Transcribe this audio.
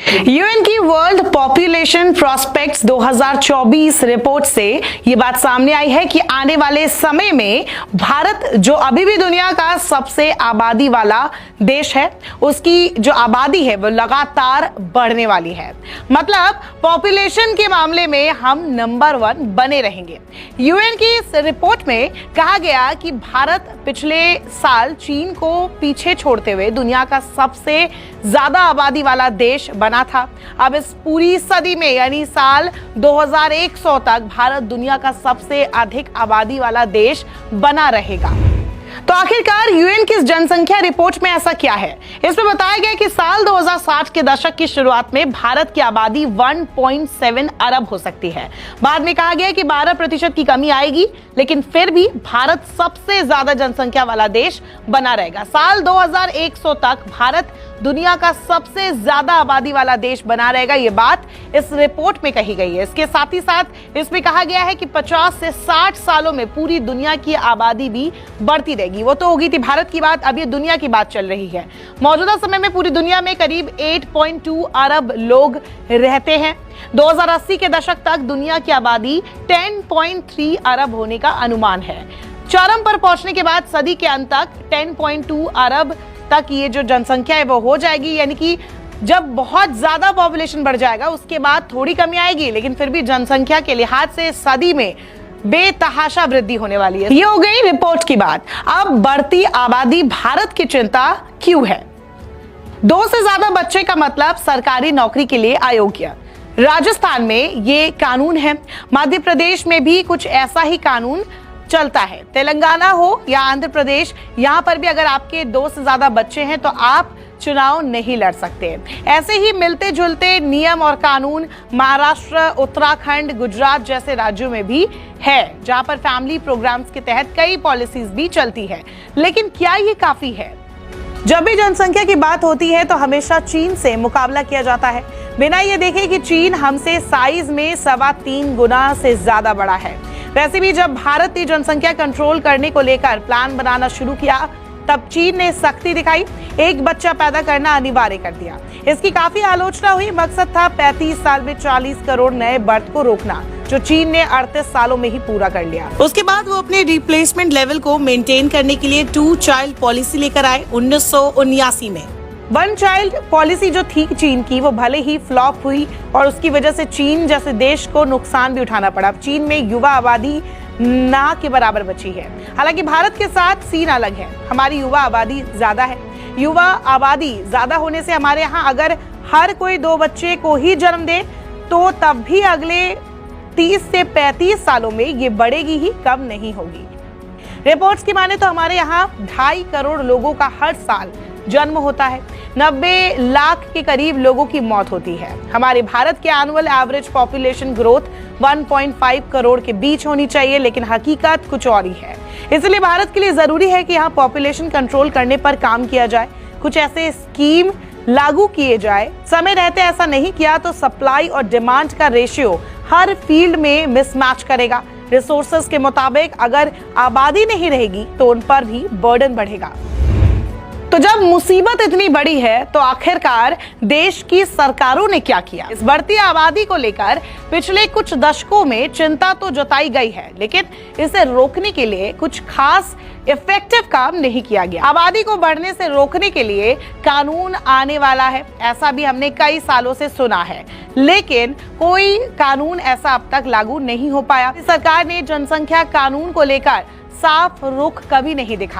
UN की world population prospects 2024 report से ये बात सामने आई है कि आने वाले समय में भारत, जो अभी भी दुनिया का सबसे आबादी वाला देश है, उसकी जो आबादी है वो लगातार बढ़ने वाली है। मतलब पॉपुलेशन के मामले में हम नंबर 1 बने रहेंगे। यूएन की इस रिपोर्ट में कहा गया कि भारत पिछले साल चीन को पीछे छोड़ते हुए दुनिया का सबसे ज्यादा आबादी वाला देश बना था। अब इस पूरी सदी में यानी साल 2100 तक भारत दुनिया का सबसे अधिक आबादी वाला देश बना रहेगा। तो आखिरकार यूएन की जनसंख्या रिपोर्ट में ऐसा क्या है? इसमें बताया गया कि साल 2060 के दशक की शुरुआत में भारत की आबादी 1.7 अरब हो सकती है। बाद में कहा गया कि 12% की कमी आएगी, लेकिन फिर भी भारत सबसे ज्यादा जनसंख्या वाला देश बना रहेगा। साल 2100 तक भारत दुनिया का सबसे ज्यादा आबादी वाला देश बना रहेगा। ये बात इस रिपोर्ट में कही गई है। इसके साथ ही साथ इसमें कहा गया है कि 50 से 60 सालों में पूरी दुनिया की आबादी भी बढ़ती रहेगी। वो तो होगी थी भारत की बात, अब ये दुनिया की बात चल रही है। मौजूदा समय में पूरी दुनिया में करीब 8.2 अरब लोग रहते हैं। 2080 के दशक तक दुनिया की आबादी 10.3 अरब होने का अनुमान है। चरम पर पहुंचने के बाद सदी के अंत तक 10.2 अरब तक ये जो जनसंख्या है वो हो जाएगी। यानी कि जब बहुत ज्यादा पॉपुलेशन बढ़ जाएगा उसके बाद थोड़ी कमी आएगी, लेकिन फिर भी जनसंख्या के लिहाज से सदी में बेतहाशा वृद्धि होने वाली है। ये हो गई रिपोर्ट की बात। अब बढ़ती आबादी भारत की चिंता क्यों है? 2 से ज्यादा बच्चे का मतलब सरकारी नौकरी के लिए अयोग्य। राजस्थान में ये कानून है। मध्य प्रदेश में भी कुछ ऐसा ही कानून चलता है। तेलंगाना हो या आंध्र प्रदेश, यहाँ पर भी अगर आपके 2 से ज्यादा बच्चे हैं तो आप चुनाव नहीं लड़ सकते। ऐसे ही मिलते जुलते नियम और कानून महाराष्ट्र, उत्तराखंड, गुजरात जैसे राज्यों में भी है, जहां पर फैमिली प्रोग्राम्स के तहत कई पॉलिसीज भी चलती है। लेकिन क्या ये काफी है? जब भी जनसंख्या की बात होती है तो हमेशा चीन से मुकाबला किया जाता है, बिना ये देखे कि चीन हमसे साइज में 3.25 गुना से ज्यादा बड़ा है। वैसे भी जब भारत ने जनसंख्या कंट्रोल करने को लेकर प्लान बनाना शुरू किया तब चीन ने सख्ती दिखाई, एक बच्चा पैदा करना अनिवार्य कर दिया। इसकी काफी आलोचना हुई। मकसद था 35 साल में 40 करोड़ नए बर्थ को रोकना, जो चीन ने 38 सालों में ही पूरा कर लिया। उसके बाद वो अपने रिप्लेसमेंट लेवल को मेंटेन करने के लिए 2 चाइल्ड पॉलिसी लेकर आए 1979 में। 1 चाइल्ड पॉलिसी जो थी चीन की, वो भले ही फ्लॉप हुई और उसकी वजह से चीन जैसे देश को नुकसान भी उठाना पड़ा। चीन में युवा आबादी ना के बराबर बची है। हालांकि भारत के साथ सीन अलग है। हमारी युवा आबादी ज्यादा है। युवा आबादी ज्यादा होने से हमारे यहाँ अगर हर कोई 2 बच्चे को ही जन्म दे तो तब भी अगले 30 से 35 सालों में ये बढ़ेगी ही, कम नहीं होगी। रिपोर्ट्स की माने तो हमारे यहाँ 2.5 करोड़ लोगों का हर साल जन्म होता है। 90 लाख के करीब लोगों की मौत होती है। हमारे भारत के annual average population growth 1.5 crore के बीच होनी चाहिए, लेकिन हकीकत कुछ और ही है। इसलिए भारत के लिए जरूरी है कि यहाँ पॉपुलेशन कंट्रोल करने पर काम किया जाए। कुछ ऐसे स्कीम लागू किए जाए। समय रहते ऐसा नहीं किया तो सप्लाई और डिमांड का रेशियो हर फील्ड में मिसमैच करेगा। रिसोर्सेज के मुताबिक अगर आबादी नहीं रहेगी तो उन पर भी बर्डन बढ़ेगा। तो जब मुसीबत इतनी बड़ी है तो आखिरकार देश की सरकारों ने क्या किया? इस बढ़ती आबादी को लेकर पिछले कुछ दशकों में चिंता तो जताई गई है, लेकिन इसे रोकने के लिए कुछ खास इफेक्टिव काम नहीं किया गया। आबादी को बढ़ने से रोकने के लिए कानून आने वाला है, ऐसा भी हमने कई सालों से सुना है, लेकिन कोई कानून ऐसा अब तक लागू नहीं हो पाया। सरकार ने जनसंख्या कानून को लेकर साफ रुख कभी नहीं दिखाया।